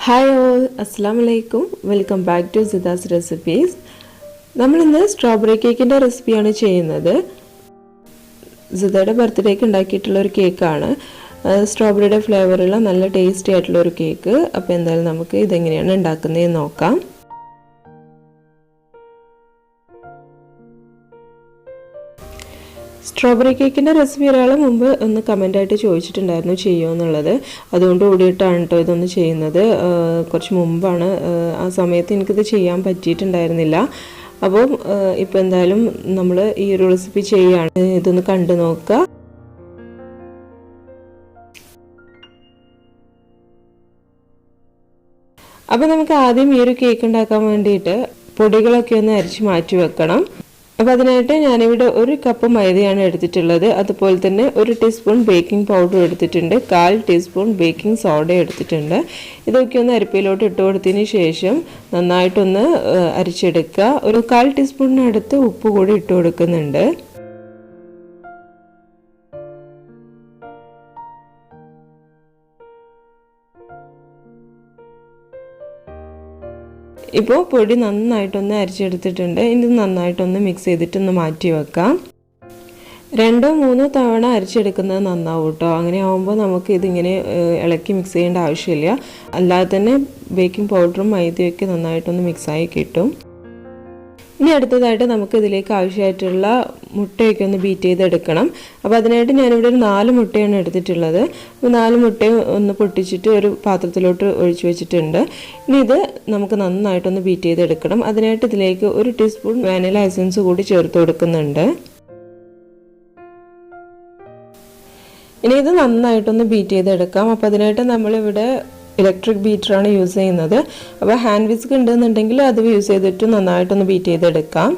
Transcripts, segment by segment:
Hi all, Assalamu alaikum. Welcome back to Zida's recipes. നമ്മൾ ഇന്ന് strawberry കേക്കിന്റെ റെസിപ്പിയാണ് ചെയ്യുന്നത്. സിദയുടെ ബർത്ത്ഡേക്ക് ഉണ്ടാക്കിയിട്ടുള്ള ഒരു കേക്കാണ്. സ്ട്രോബെറിയുടെ ഫ്ലേവറുള്ള നല്ല ടേസ്റ്റി ആയിട്ടുള്ള ഒരു കേക്ക്. അപ്പോൾ എന്തായാലും നമുക്ക് ഇതെങ്ങനെയാണ് ഉണ്ടാക്കുന്നതെന്ന് നോക്കാം. സ്ട്രോബെറി കേക്കിൻ്റെ റെസിപ്പി ഒരാൾ മുമ്പ് ഒന്ന് കമൻ്റായിട്ട് ചോദിച്ചിട്ടുണ്ടായിരുന്നു ചെയ്യുമോ എന്നുള്ളത്. അതുകൊണ്ട് കൂടിയിട്ടാണ് കേട്ടോ ഇതൊന്ന് ചെയ്യുന്നത്. കുറച്ച് മുമ്പാണ്, ആ സമയത്ത് എനിക്കിത് ചെയ്യാൻ പറ്റിയിട്ടുണ്ടായിരുന്നില്ല. അപ്പം ഇപ്പോൾ എന്തായാലും നമ്മൾ ഈ ഒരു റെസിപ്പി ചെയ്യുകയാണ്. ഇതൊന്ന് കണ്ടു നോക്കുക. അപ്പോൾ നമുക്ക് ആദ്യം ഈ ഒരു കേക്ക് ഉണ്ടാക്കാൻ വേണ്ടിയിട്ട് പൊടികളൊക്കെ ഒന്ന് അരിച്ച് മാറ്റി വെക്കണം. അപ്പോൾ അതിനായിട്ട് ഞാനിവിടെ 1 കപ്പ് മൈദയാണ് എടുത്തിട്ടുള്ളത്. അതുപോലെ തന്നെ 1 ടീസ്പൂൺ ബേക്കിംഗ് പൗഡർ എടുത്തിട്ടുണ്ട്, 1/4 ടീസ്പൂൺ ബേക്കിംഗ് സോഡ എടുത്തിട്ടുണ്ട്. ഇതൊക്കെ ഒന്ന് അരിപ്പയിലോട്ട് ഇട്ട് കൊടുത്തതിന് ശേഷം നന്നായിട്ടൊന്ന് അരിച്ചെടുക്കുക. ഒരു 1/4 ടീസ്പൂണിനടുത്ത് ഉപ്പ് കൂടി ഇട്ട് കൊടുക്കുന്നുണ്ട്. ഇപ്പോൾ പൊടി നന്നായിട്ടൊന്ന് അരിച്ചെടുത്തിട്ടുണ്ട്. ഇത് നന്നായിട്ടൊന്ന് മിക്സ് ചെയ്തിട്ടൊന്ന് മാറ്റി വെക്കാം. 2-3 തവണ അരിച്ചെടുക്കുന്നത് നന്നാവും കേട്ടോ. അങ്ങനെ ആകുമ്പോൾ നമുക്ക് ഇതിങ്ങനെ ഇളക്കി മിക്സ് ചെയ്യേണ്ട ആവശ്യമില്ല. അല്ലാതെ തന്നെ ബേക്കിംഗ് പൗഡറും മൈദയൊക്കെ നന്നായിട്ടൊന്ന് മിക്സായി കിട്ടും. ഇനി അടുത്തതായിട്ട് നമുക്ക് ഇതിലേക്ക് ആവശ്യമായിട്ടുള്ള മുട്ടയൊക്കെ ഒന്ന് ബീറ്റ് ചെയ്തെടുക്കണം. അപ്പോൾ അതിനായിട്ട് ഞാനിവിടെ ഒരു 4 മുട്ടയാണ് എടുത്തിട്ടുള്ളത്. അപ്പോൾ 4 മുട്ടയും ഒന്ന് പൊട്ടിച്ചിട്ട് ഒരു പാത്രത്തിലോട്ട് ഒഴിച്ചു വെച്ചിട്ടുണ്ട്. ഇനി ഇത് നമുക്ക് നന്നായിട്ടൊന്ന് ബീറ്റ് ചെയ്തെടുക്കണം. അതിനായിട്ട് ഇതിലേക്ക് 1 ടീസ്പൂൺ വാനില എസൻസ് കൂടി ചേർത്ത് കൊടുക്കുന്നുണ്ട്. ഇനി ഇത് നന്നായിട്ടൊന്ന് ബീറ്റ് ചെയ്തെടുക്കാം. അപ്പോൾ അതിനായിട്ട് നമ്മളിവിടെ ഇലക്ട്രിക് ബീറ്ററാണ് യൂസ് ചെയ്യുന്നത്. അപ്പോൾ ഹാൻഡ് വിസ്ക് ഉണ്ടെന്നുണ്ടെങ്കിൽ അത് യൂസ് ചെയ്തിട്ട് നന്നായിട്ടൊന്ന് ബീറ്റ് ചെയ്തെടുക്കാം.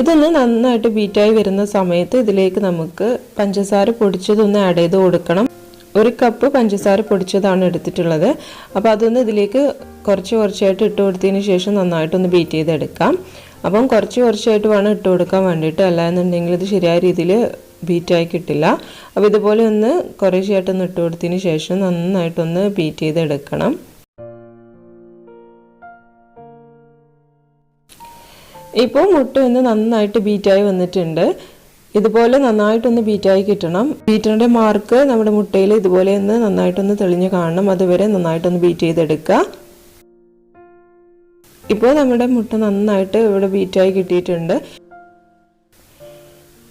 ഇതൊന്ന് നന്നായിട്ട് ബീറ്റായി വരുന്ന സമയത്ത് ഇതിലേക്ക് നമുക്ക് പഞ്ചസാര പൊടിച്ചതൊന്ന് ആഡ് ചെയ്ത് കൊടുക്കണം. 1 കപ്പ് പഞ്ചസാര പൊടിച്ചതാണ് എടുത്തിട്ടുള്ളത്. അപ്പോൾ അതൊന്ന് ഇതിലേക്ക് കുറച്ചായിട്ട് ഇട്ട് കൊടുത്തതിന് ശേഷം നന്നായിട്ടൊന്ന് ബീറ്റ് ചെയ്തെടുക്കാം. അപ്പം കുറച്ചായിട്ട് വേണം ഇട്ട് കൊടുക്കാൻ വേണ്ടിയിട്ട്, അല്ലാന്നുണ്ടെങ്കിൽ ഇത് ശരിയായ രീതിയിൽ ബീറ്റായി കിട്ടില്ല. അപ്പോൾ ഇതുപോലെ ഒന്ന് കുറേശ്ശെയായിട്ടൊന്ന് ഇട്ട് കൊടുത്തതിന് ശേഷം നന്നായിട്ടൊന്ന് ബീറ്റ് ചെയ്തെടുക്കണം. ഇപ്പോൾ മുട്ട ഒന്ന് നന്നായിട്ട് ബീറ്റായി വന്നിട്ടുണ്ട്. ഇതുപോലെ നന്നായിട്ടൊന്ന് ബീറ്റായി കിട്ടണം. ബീറ്ററിൻ്റെ മാർക്ക് നമ്മുടെ മുട്ടയിൽ ഇതുപോലെ ഒന്ന് നന്നായിട്ടൊന്ന് തെളിഞ്ഞ് കാണണം. അതുവരെ നന്നായിട്ടൊന്ന് ബീറ്റ് ചെയ്തെടുക്കുക. ഇപ്പോൾ നമ്മുടെ മുട്ട നന്നായിട്ട് ഇവിടെ ബീറ്റായി കിട്ടിയിട്ടുണ്ട്.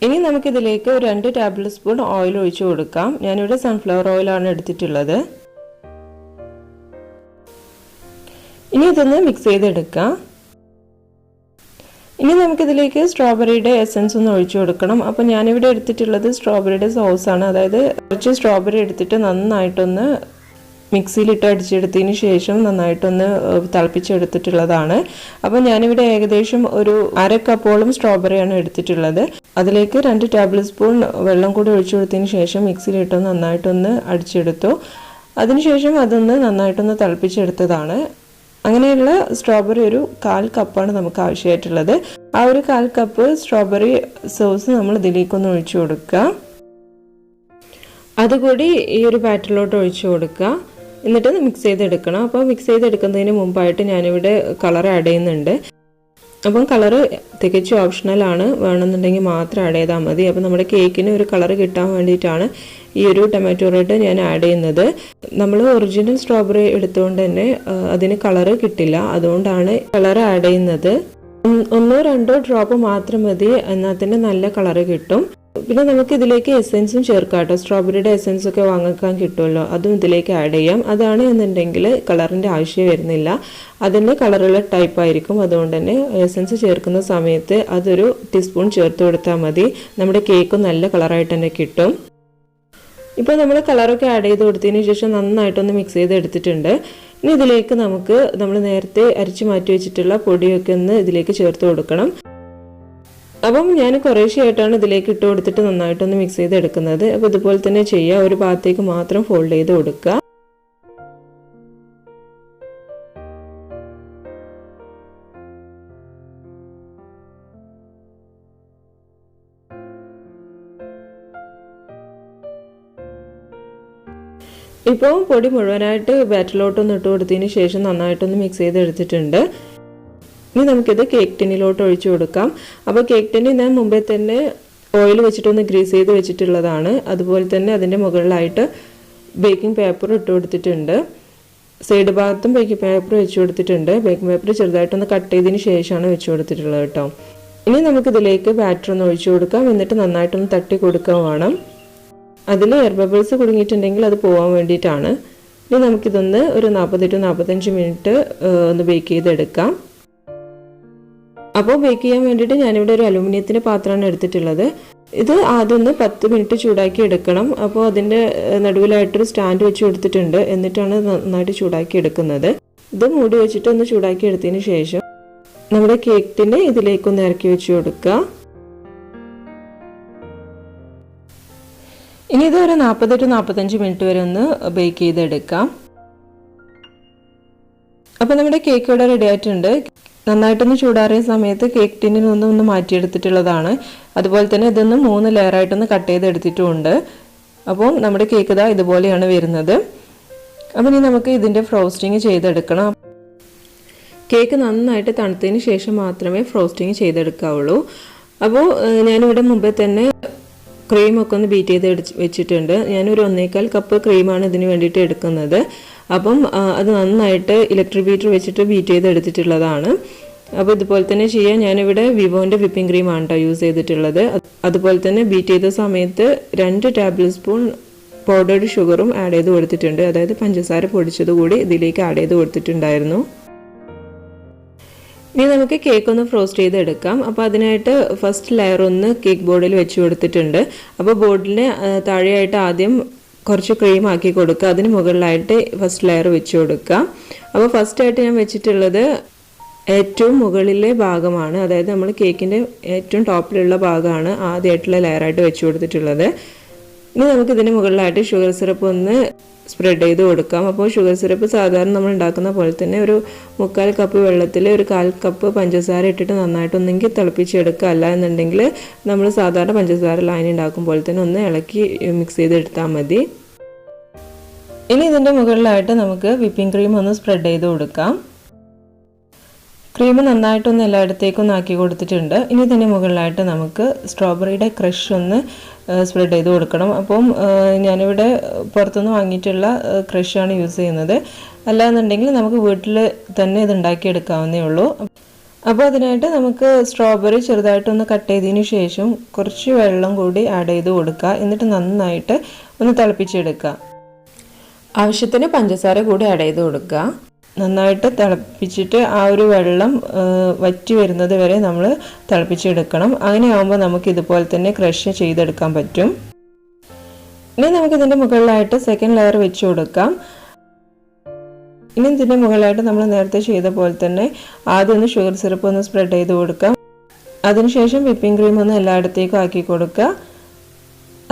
ഇനി നമുക്കിതിലേക്ക് 2 ടേബിൾ സ്പൂൺ ഓയിൽ ഒഴിച്ചു കൊടുക്കാം. ഞാനിവിടെ സൺഫ്ലവർ ഓയിലാണ് എടുത്തിട്ടുള്ളത്. ഇനി ഇതൊന്ന് മിക്സ് ചെയ്തെടുക്കാം. ഇനി നമുക്കിതിലേക്ക് സ്ട്രോബെറിയുടെ എസൻസ് ഒന്ന് ഒഴിച്ചു കൊടുക്കണം. അപ്പോൾ ഞാനിവിടെ എടുത്തിട്ടുള്ളത് സ്ട്രോബെറിയുടെ സോസാണ്. അതായത് കുറച്ച് സ്ട്രോബെറി എടുത്തിട്ട് നന്നായിട്ടൊന്ന് മിക്സിയിലിട്ട് അടിച്ചെടുത്തതിന് ശേഷം നന്നായിട്ടൊന്ന് തിളപ്പിച്ചെടുത്തിട്ടുള്ളതാണ്. അപ്പോൾ ഞാനിവിടെ ഏകദേശം ഒരു 1/2 കപ്പോളം സ്ട്രോബെറിയാണ് എടുത്തിട്ടുള്ളത്. അതിലേക്ക് 2 ടേബിൾ സ്പൂൺ വെള്ളം കൂടി ഒഴിച്ചു കൊടുത്തതിന് ശേഷം മിക്സിയിലിട്ടൊന്ന് നന്നായിട്ടൊന്ന് അടിച്ചെടുത്തു. അതിനുശേഷം അതൊന്ന് നന്നായിട്ടൊന്ന് തിളപ്പിച്ചെടുത്തതാണ്. അങ്ങനെയുള്ള സ്ട്രോബെറി ഒരു 1/4 കപ്പാണ് നമുക്ക് ആവശ്യമായിട്ടുള്ളത്. ആ ഒരു 1/4 കപ്പ് സ്ട്രോബെറി സോസ് നമ്മൾ ഇതിലേക്കൊന്ന് ഒഴിച്ചു കൊടുക്കുക. അതുകൂടി ഈ ഒരു ബാറ്ററിലോട്ട് ഒഴിച്ചു കൊടുക്കുക. എന്നിട്ട് മിക്സ് ചെയ്തെടുക്കണം. അപ്പോൾ മിക്സ് ചെയ്തെടുക്കുന്നതിന് മുമ്പായിട്ട് ഞാനിവിടെ കളർ ആഡ് ചെയ്യുന്നുണ്ട്. അപ്പം കളറ് തികച്ചും ഓപ്ഷണലാണ്, വേണമെന്നുണ്ടെങ്കിൽ മാത്രം ആഡ് ചെയ്താൽ മതി. അപ്പോൾ നമ്മുടെ കേക്കിന് ഒരു കളർ കിട്ടാൻ വേണ്ടിയിട്ടാണ് ഈ ഒരു ടൊമാറ്റോ റെഡ് ഞാൻ ആഡ് ചെയ്യുന്നത്. നമ്മൾ ഒറിജിനൽ സ്ട്രോബെറി എടുത്തുകൊണ്ട് തന്നെ അതിന് കളറ് കിട്ടില്ല, അതുകൊണ്ടാണ് കളർ ആഡ് ചെയ്യുന്നത്. 1-2 ഡ്രോപ്പ് മാത്രം മതി, എന്നാൽ തന്നെ നല്ല കളറ് കിട്ടും. പിന്നെ നമുക്ക് ഇതിലേക്ക് എസെൻസും ചേർക്കാം കേട്ടോ. സ്ട്രോബെറിയുടെ എസെൻസ് ഒക്കെ വാങ്ങിക്കാൻ കിട്ടുമല്ലോ, അതും ഇതിലേക്ക് ആഡ് ചെയ്യാം. അതാണ് എന്നുണ്ടെങ്കിൽ കളറിൻ്റെ ആവശ്യം വരുന്നില്ല, അതിൻ്റെ കളറുള്ള ടൈപ്പ് ആയിരിക്കും. അതുകൊണ്ട് തന്നെ എസെൻസ് ചേർക്കുന്ന സമയത്ത് അതൊരു ടീസ്പൂൺ ചേർത്ത് കൊടുത്താൽ മതി. നമ്മുടെ കേക്ക് നല്ല കളറായിട്ട് തന്നെ കിട്ടും. ഇപ്പോൾ നമ്മൾ കളറൊക്കെ ആഡ് ചെയ്ത് കൊടുത്തതിന് ശേഷം നന്നായിട്ടൊന്ന് മിക്സ് ചെയ്ത് എടുത്തിട്ടുണ്ട്. ഇനി ഇതിലേക്ക് നമുക്ക് നമ്മൾ നേരത്തെ അരിച്ചു മാറ്റി വെച്ചിട്ടുള്ള പൊടിയൊക്കെ ഒന്ന് ഇതിലേക്ക് ചേർത്ത് കൊടുക്കണം. അപ്പം ഞാൻ കുറേശ്ശെയായിട്ടാണ് ഇതിലേക്ക് ഇട്ട് കൊടുത്തിട്ട് നന്നായിട്ടൊന്ന് മിക്സ് ചെയ്ത് എടുക്കുന്നത്. അപ്പോൾ ഇതുപോലെ തന്നെ ചെയ്യുക. ഒരു ഭാഗത്തേക്ക് മാത്രം ഫോൾഡ് ചെയ്ത് കൊടുക്കുക. ഇപ്പോൾ പൊടി മുഴുവനായിട്ട് ബാറ്ററിലോട്ടൊന്ന് ഇട്ട് കൊടുത്തതിന് ശേഷം നന്നായിട്ടൊന്ന് മിക്സ് ചെയ്തെടുത്തിട്ടുണ്ട്. ഇനി നമുക്കിത് കേക്ക് ടിന്നിലോട്ട് ഒഴിച്ചു കൊടുക്കാം. അപ്പോൾ കേക്ക് ടിന്ന് ഞാൻ മുമ്പേ തന്നെ ഓയിൽ വെച്ചിട്ടൊന്ന് ഗ്രീസ് ചെയ്ത് വെച്ചിട്ടുള്ളതാണ്. അതുപോലെ തന്നെ അതിൻ്റെ മുകളിലായിട്ട് ബേക്കിംഗ് പേപ്പർ ഇട്ട് കൊടുത്തിട്ടുണ്ട്. സൈഡ് ഭാഗത്തും ബേക്കിംഗ് പേപ്പർ വെച്ച് കൊടുത്തിട്ടുണ്ട്. ബേക്കിംഗ് പേപ്പർ ചെറുതായിട്ടൊന്ന് കട്ട് ചെയ്തതിന് ശേഷമാണ് വെച്ച് കൊടുത്തിട്ടുള്ളത് കേട്ടോ. ഇനി നമുക്കിതിലേക്ക് ബാറ്റർ ഒന്ന് ഒഴിച്ചു കൊടുക്കാം. എന്നിട്ട് നന്നായിട്ടൊന്ന് തട്ടി കൊടുക്കാൻ വേണം. അതിൽ എയർ ബബിൾസ് കുടുങ്ങിയിട്ടുണ്ടെങ്കിൽ അത് പോകാൻ വേണ്ടിയിട്ടാണ്. ഇനി നമുക്കിതൊന്ന് ഒരു 40 to 45 മിനിറ്റ് ഒന്ന് ബേക്ക് ചെയ്തെടുക്കാം. അപ്പോൾ ബേക്ക് ചെയ്യാൻ വേണ്ടിയിട്ട് ഞാനിവിടെ ഒരു അലുമിനിയത്തിൻ്റെ പാത്രമാണ് എടുത്തിട്ടുള്ളത്. ഇത് ആദ്യം ഒന്ന് 10 മിനിറ്റ് ചൂടാക്കി എടുക്കണം. അപ്പോൾ അതിൻ്റെ നടുവിലായിട്ടൊരു സ്റ്റാൻഡ് വെച്ച് കൊടുത്തിട്ടുണ്ട്. എന്നിട്ടാണ് നന്നായിട്ട് ചൂടാക്കി എടുക്കുന്നത്. ഇത് മൂടി വെച്ചിട്ട് ഒന്ന് ചൂടാക്കി എടുത്തതിന് ശേഷം നമ്മുടെ കേക്ക് ടിന്ന് ഇതിലേക്കൊന്ന് ഇറക്കി വെച്ച് കൊടുക്കുക. ഇനി ഇത് ഒരു 40 to 45 മിനിറ്റ് വരെ ഒന്ന് ബേക്ക് ചെയ്തെടുക്കാം. അപ്പോൾ നമ്മുടെ കേക്ക് ഇവിടെ റെഡി ആയിട്ടുണ്ട്. നന്നായിട്ടൊന്ന് ചൂടാറിയ സമയത്ത് കേക്ക് ടിന്നിൽ ഒന്ന് മാറ്റിയെടുത്തിട്ടുള്ളതാണ്. അതുപോലെ തന്നെ ഇതൊന്ന് 3 ലെയറായിട്ടൊന്ന് കട്ട് ചെയ്തെടുത്തിട്ടുമുണ്ട്. അപ്പോൾ നമ്മുടെ കേക്ക് ഇതാ ഇതുപോലെയാണ് വരുന്നത്. അപ്പോൾ ഇനി നമുക്ക് ഇതിൻ്റെ ഫ്രോസ്റ്റിങ് ചെയ്തെടുക്കണം. കേക്ക് നന്നായിട്ട് തണുത്തതിന് ശേഷം മാത്രമേ ഫ്രോസ്റ്റിങ് ചെയ്തെടുക്കാവുള്ളൂ. അപ്പോൾ ഞാനിവിടെ മുമ്പേ തന്നെ ക്രീമൊക്കെ ഒന്ന് ബീറ്റ് ചെയ്ത് വെച്ചിട്ടുണ്ട്. ഞാനൊരു 1.25 കപ്പ് ക്രീമാണ് ഇതിന് വേണ്ടിയിട്ട് എടുക്കുന്നത്. അപ്പം അത് നന്നായിട്ട് ഇലക്ട്രിക് ബീറ്റർ വെച്ചിട്ട് ബീറ്റ് ചെയ്ത് എടുത്തിട്ടുള്ളതാണ്. അപ്പോൾ ഇതുപോലെ തന്നെ ചെയ്യാൻ ഞാനിവിടെ വിവോൻ്റെ വിപ്പിംഗ് ക്രീമാണ് കേട്ടോ യൂസ് ചെയ്തിട്ടുള്ളത്. അതുപോലെ തന്നെ ബീറ്റ് ചെയ്ത സമയത്ത് 2 ടേബിൾ സ്പൂൺ പൗഡേർഡ് ഷുഗറും ആഡ് ചെയ്ത് കൊടുത്തിട്ടുണ്ട്. അതായത് പഞ്ചസാര പൊടിച്ചത് കൂടി ഇതിലേക്ക് ആഡ് ചെയ്ത് കൊടുത്തിട്ടുണ്ടായിരുന്നു. ഇനി നമുക്ക് കേക്ക് ഒന്ന് ഫ്രോസ്റ്റ് ചെയ്തെടുക്കാം. അപ്പോൾ അതിനായിട്ട് ഫസ്റ്റ് ലെയർ ഒന്ന് കേക്ക് ബോർഡിൽ വെച്ച് കൊടുത്തിട്ടുണ്ട്. അപ്പോൾ ബോർഡിന് താഴെയായിട്ട് ആദ്യം കുറച്ച് ക്രീം ആക്കി കൊടുക്കുക. അതിന് മുകളിലായിട്ട് ഫസ്റ്റ് ലെയർ വെച്ച് കൊടുക്കുക. അപ്പോൾ ഫസ്റ്റായിട്ട് ഞാൻ വെച്ചിട്ടുള്ളത് ഏറ്റവും മുകളിലെ ഭാഗമാണ്. അതായത് നമ്മൾ കേക്കിൻ്റെ ഏറ്റവും ടോപ്പിലുള്ള ഭാഗമാണ് ആദ്യമായിട്ടുള്ള ലെയറായിട്ട് വെച്ച് കൊടുത്തിട്ടുള്ളത്. ഇനി നമുക്ക് ഇതിന് മുകളിലായിട്ട് ഷുഗർ സിറപ്പ് ഒന്ന് സ്പ്രെഡ് ചെയ്ത് കൊടുക്കാം. അപ്പോൾ ഷുഗർ സിറപ്പ് സാധാരണ നമ്മൾ ഉണ്ടാക്കുന്ന പോലെ തന്നെ ഒരു 3/4 കപ്പ് വെള്ളത്തിൽ ഒരു 1/4 കപ്പ് പഞ്ചസാര ഇട്ടിട്ട് നന്നായിട്ടൊന്നെങ്കിൽ തിളപ്പിച്ചെടുക്കുക. അല്ല എന്നുണ്ടെങ്കിൽ നമ്മൾ സാധാരണ പഞ്ചസാര ലൈൻ ഉണ്ടാക്കും പോലെ തന്നെ ഒന്ന് ഇളക്കി മിക്സ് ചെയ്തെടുത്താൽ മതി. ഇനി ഇതിൻ്റെ മുകളിലായിട്ട് നമുക്ക് വിപ്പിംഗ് ക്രീം ഒന്ന് സ്പ്രെഡ് ചെയ്ത് കൊടുക്കാം. ക്രീം നന്നായിട്ടൊന്ന് എല്ലായിടത്തേക്കും ആക്കി കൊടുത്തിട്ടുണ്ട്. ഇനി ഇതിൻ്റെ മുകളിലായിട്ട് നമുക്ക് സ്ട്രോബെറിയുടെ ക്രഷ് ഒന്ന് സ്പ്രെഡ് ചെയ്ത് കൊടുക്കണം. അപ്പം ഞാനിവിടെ പുറത്തുനിന്ന് വാങ്ങിയിട്ടുള്ള ക്രഷാണ് യൂസ് ചെയ്യുന്നത്. അല്ലാന്നുണ്ടെങ്കിൽ നമുക്ക് വീട്ടിൽ തന്നെ ഇത് ഉണ്ടാക്കിയെടുക്കാവുന്നേ ഉള്ളൂ. അപ്പോൾ അതിനായിട്ട് നമുക്ക് സ്ട്രോബെറി ചെറുതായിട്ടൊന്ന് കട്ട് ചെയ്തതിന് ശേഷം കുറച്ച് വെള്ളം കൂടി ആഡ് ചെയ്ത് കൊടുക്കുക. എന്നിട്ട് നന്നായിട്ട് ഒന്ന് തിളപ്പിച്ചെടുക്കുക. ആവശ്യത്തിന് പഞ്ചസാര കൂടി ആഡ് ചെയ്ത് കൊടുക്കുക. നന്നായിട്ട് തിളപ്പിച്ചിട്ട് ആ ഒരു വെള്ളം വറ്റി വരുന്നത് വരെ നമ്മൾ തിളപ്പിച്ചെടുക്കണം. അങ്ങനെ ആകുമ്പോൾ നമുക്ക് ഇതുപോലെ തന്നെ ക്രഷ് ചെയ്തെടുക്കാൻ പറ്റും. ഇനി നമുക്കിതിൻ്റെ മുകളിലായിട്ട് സെക്കൻഡ് ലെയർ വെച്ച് കൊടുക്കാം. ഇനി ഇതിൻ്റെ മുകളിലായിട്ട് നമ്മൾ നേരത്തെ ചെയ്ത പോലെ തന്നെ ആദ്യം ഒന്ന് ഷുഗർ സിറപ്പ് ഒന്ന് സ്പ്രെഡ് ചെയ്ത് കൊടുക്കാം. അതിനുശേഷം വിപ്പിംഗ് ക്രീം ഒന്ന് എല്ലായിടത്തേക്കും ആക്കി കൊടുക്കുക.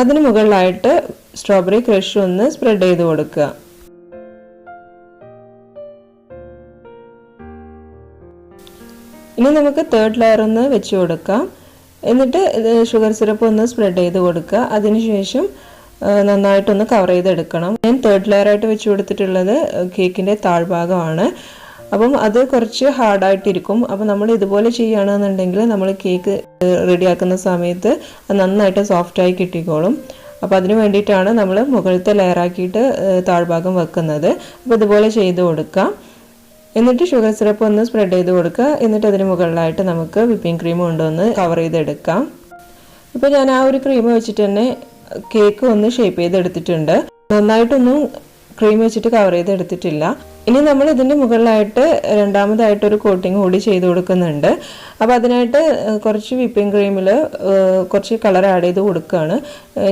അതിന് മുകളിലായിട്ട് സ്ട്രോബെറി ക്രഷ് ഒന്ന് സ്പ്രെഡ് ചെയ്ത് കൊടുക്കുക. ഇനി നമുക്ക് തേർഡ് ലെയർ ഒന്ന് വെച്ച് കൊടുക്കാം. എന്നിട്ട് ഷുഗർ സിറപ്പ് ഒന്ന് സ്പ്രെഡ് ചെയ്ത് കൊടുക്കുക. അതിനുശേഷം നന്നായിട്ടൊന്ന് കവർ ചെയ്തെടുക്കണം. ഞാൻ തേർഡ് ലെയറായിട്ട് വെച്ച് കൊടുത്തിട്ടുള്ളത് കേക്കിൻ്റെ താഴ്ഭാഗമാണ്. അപ്പം അത് കുറച്ച് ഹാർഡായിട്ടിരിക്കും. അപ്പം നമ്മൾ ഇതുപോലെ ചെയ്യുകയാണെന്നുണ്ടെങ്കിൽ നമ്മൾ കേക്ക് റെഡിയാക്കുന്ന സമയത്ത് നന്നായിട്ട് സോഫ്റ്റായി കിട്ടിക്കോളും. അപ്പോൾ അതിന് വേണ്ടിയിട്ടാണ് നമ്മൾ മുകളിലത്തെ ലെയറാക്കിയിട്ട് താഴ്ഭാഗം വെക്കുന്നത്. അപ്പോൾ ഇതുപോലെ ചെയ്ത് കൊടുക്കാം. എന്നിട്ട് ഷുഗർ സിറപ്പ് ഒന്ന് സ്പ്രെഡ് ചെയ്ത് കൊടുക്കുക. എന്നിട്ട് അതിന് മുകളിലായിട്ട് നമുക്ക് വിപ്പിംഗ് ക്രീം കൊണ്ടൊന്ന് കവർ ചെയ്തെടുക്കാം. ഇപ്പോൾ ഞാൻ ആ ഒരു ക്രീം വെച്ചിട്ട് തന്നെ കേക്ക് ഒന്ന് ഷേപ്പ് ചെയ്തെടുത്തിട്ടുണ്ട്. നന്നായിട്ടൊന്നും ക്രീം വെച്ചിട്ട് കവർ ചെയ്തെടുത്തിട്ടില്ല. ഇനി നമ്മൾ ഇതിൻ്റെ മുകളിലായിട്ട് രണ്ടാമതായിട്ടൊരു കോട്ടിങ് കൂടി ചെയ്ത് കൊടുക്കുന്നുണ്ട്. അപ്പോൾ അതിനായിട്ട് കുറച്ച് വിപ്പിംഗ് ക്രീമിൽ കുറച്ച് കളർ ആഡ് ചെയ്ത് കൊടുക്കുകയാണ്.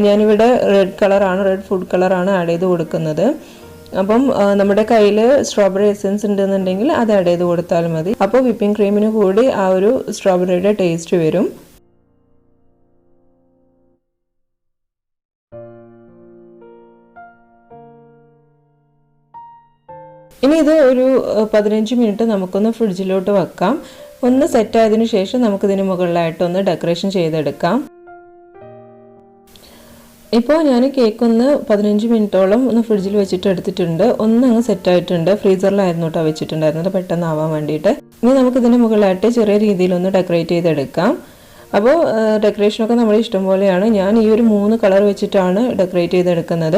ഞാനിവിടെ റെഡ് ഫുഡ് കളറാണ് ആഡ് ചെയ്ത് കൊടുക്കുന്നത്. അപ്പം നമ്മുടെ കയ്യിൽ സ്ട്രോബെറി എസൻസ് ഉണ്ടെന്നുണ്ടെങ്കിൽ അത് ആഡ് ചെയ്ത് കൊടുത്താൽ മതി. അപ്പോൾ വിപ്പിംഗ് ക്രീമിന് കൂടി ആ ഒരു സ്ട്രോബെറിയുടെ ടേസ്റ്റ് വരും. ഇനി ഇത് ഒരു 15 മിനിറ്റ് നമുക്കൊന്ന് ഫ്രിഡ്ജിലോട്ട് വെക്കാം. ഒന്ന് സെറ്റ് ആയതിനു ശേഷം നമുക്കിതിന് മുകളിലായിട്ടൊന്ന് ഡെക്കറേഷൻ ചെയ്തെടുക്കാം. ഇപ്പോൾ ഞാൻ കേക്ക് ഒന്ന് 15 മിനിറ്റോളം ഒന്ന് ഫ്രിഡ്ജിൽ വെച്ചിട്ട് എടുത്തിട്ടുണ്ട്. ഒന്നങ്ങ് സെറ്റായിട്ടുണ്ട്. ഫ്രീസറിലായിരുന്നു കേട്ടോ വെച്ചിട്ടുണ്ടായിരുന്നത് പെട്ടെന്നാവാൻ വേണ്ടിയിട്ട്. ഇനി നമുക്കിതിൻ്റെ മുകളിലായിട്ട് ചെറിയ രീതിയിലൊന്ന് ഡെക്കറേറ്റ് ചെയ്തെടുക്കാം. അപ്പോൾ ഡെക്കറേഷനൊക്കെ നമ്മുടെ ഇഷ്ടം പോലെയാണ്. ഞാൻ ഈ ഒരു 3 കളർ വെച്ചിട്ടാണ് ഡെക്കറേറ്റ് ചെയ്തെടുക്കുന്നത്.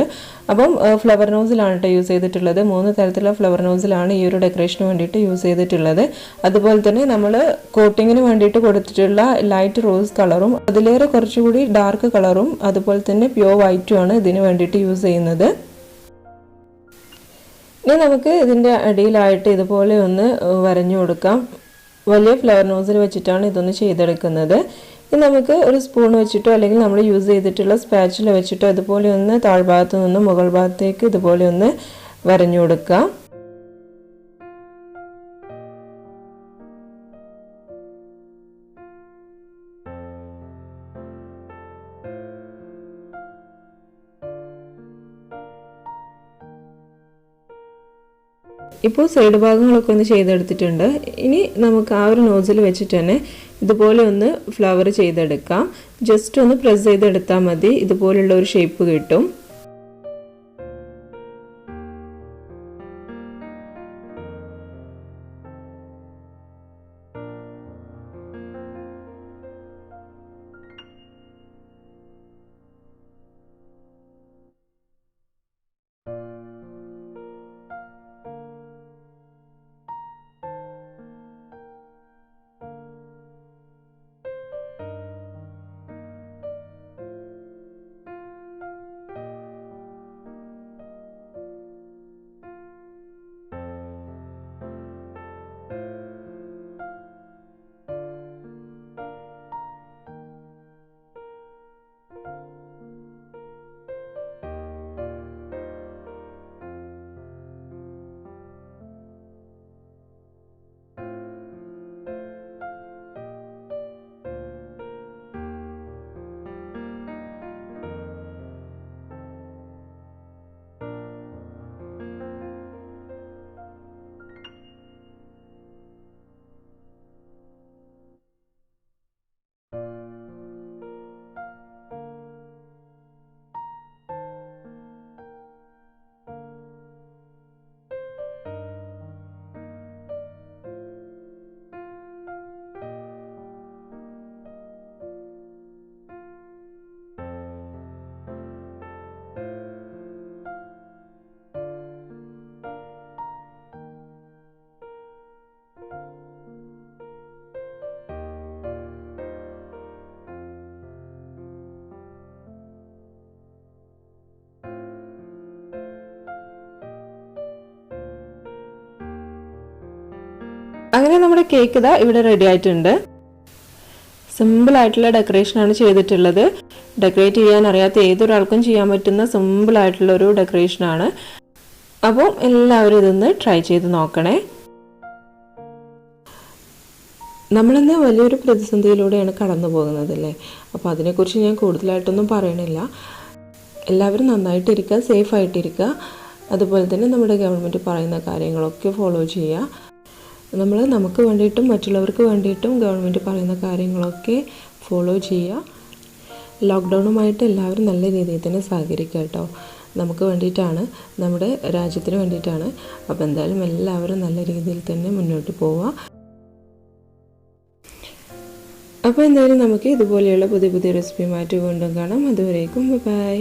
അപ്പം ഫ്ലവർ നോസിലാണ് കേട്ടോ യൂസ് ചെയ്തിട്ടുള്ളത്. 3 തരത്തിലുള്ള ഫ്ലവർ നോസിലാണ് ഈ ഒരു ഡെക്കറേഷന് വേണ്ടിയിട്ട് യൂസ് ചെയ്തിട്ടുള്ളത്. അതുപോലെ തന്നെ നമ്മൾ കോട്ടിങ്ങിന് വേണ്ടിയിട്ട് കൊടുത്തിട്ടുള്ള ലൈറ്റ് റോസ് കളറും അതിലേറെ കുറച്ചുകൂടി ഡാർക്ക് കളറും അതുപോലെ തന്നെ പ്യോർ വൈറ്റുമാണ് ഇതിന് വേണ്ടിയിട്ട് യൂസ് ചെയ്യുന്നത്. ഇനി നമുക്ക് ഇതിൻ്റെ അടിയിലായിട്ട് ഇതുപോലെ ഒന്ന് വരഞ്ഞു കൊടുക്കാം. വലിയ ഫ്ലവർ നോസിൽ വെച്ചിട്ടാണ് ഇതൊന്ന് ചെയ്തെടുക്കുന്നത്. ഇനി നമുക്ക് ഒരു സ്പൂൺ വെച്ചിട്ടോ അല്ലെങ്കിൽ നമ്മൾ യൂസ് ചെയ്തിട്ടുള്ള സ്പാച്ചില വെച്ചിട്ടോ ഇതുപോലെ ഒന്ന് താഴ്ഭാഗത്തു നിന്നും മുകൾ ഭാഗത്തേക്ക് ഇതുപോലെ ഒന്ന് വരഞ്ഞു കൊടുക്കാം. ഇപ്പോൾ സൈഡ് ഭാഗങ്ങളൊക്കെ ഒന്ന് ചെയ്തെടുത്തിട്ടുണ്ട്. ഇനി നമുക്ക് ആ ഒരു നോസിൽ വെച്ചിട്ട് തന്നെ ഇതുപോലെ ഒന്ന് ഫ്ലവർ ചെയ്തെടുക്കാം. ജസ്റ്റ് ഒന്ന് പ്രസ് ചെയ്തെടുത്താൽ മതി, ഇതുപോലുള്ള ഒരു ഷേപ്പ് കിട്ടും. അങ്ങനെ നമ്മുടെ കേക്ക് ഇതാ ഇവിടെ റെഡി ആയിട്ടുണ്ട്. സിമ്പിൾ ആയിട്ടുള്ള ഡെക്കറേഷനാണ് ചെയ്തിട്ടുള്ളത്. ഡെക്കറേറ്റ് ചെയ്യാൻ അറിയാത്ത ഏതൊരാൾക്കും ചെയ്യാൻ പറ്റുന്ന സിമ്പിൾ ആയിട്ടുള്ള ഒരു ഡെക്കറേഷനാണ്. അപ്പോൾ എല്ലാവരും ഇതൊന്ന് ട്രൈ ചെയ്ത് നോക്കണേ. നമ്മളിന്ന് വലിയൊരു പ്രതിസന്ധിയിലൂടെയാണ് കടന്നു പോകുന്നതല്ലേ. അപ്പോൾ അതിനെക്കുറിച്ച് ഞാൻ കൂടുതലായിട്ടൊന്നും പറയണില്ല. എല്ലാവരും നന്നായിട്ടിരിക്കുക, സേഫായിട്ടിരിക്കുക. അതുപോലെ തന്നെ നമ്മുടെ ഗവൺമെൻറ് പറയുന്ന കാര്യങ്ങളൊക്കെ ഫോളോ ചെയ്യുക. നമുക്ക് വേണ്ടിയിട്ടും മറ്റുള്ളവർക്ക് വേണ്ടിയിട്ടും ഗവൺമെൻറ് പറയുന്ന കാര്യങ്ങളൊക്കെ ഫോളോ ചെയ്യുക. ലോക്ക്ഡൗണുമായിട്ട് എല്ലാവരും നല്ല രീതിയിൽ തന്നെ സഹകരിക്കുക കേട്ടോ. നമുക്ക് വേണ്ടിയിട്ടാണ്, നമ്മുടെ രാജ്യത്തിന് വേണ്ടിയിട്ടാണ്. അപ്പോൾ എന്തായാലും എല്ലാവരും നല്ല രീതിയിൽ തന്നെ മുന്നോട്ട് പോവുക. അപ്പോൾ എന്തായാലും നമുക്ക് ഇതുപോലെയുള്ള പുതിയ പുതിയ റെസിപ്പിയുമായിട്ട് വീണ്ടും കാണാം. അതുവരേക്കും ബൈ.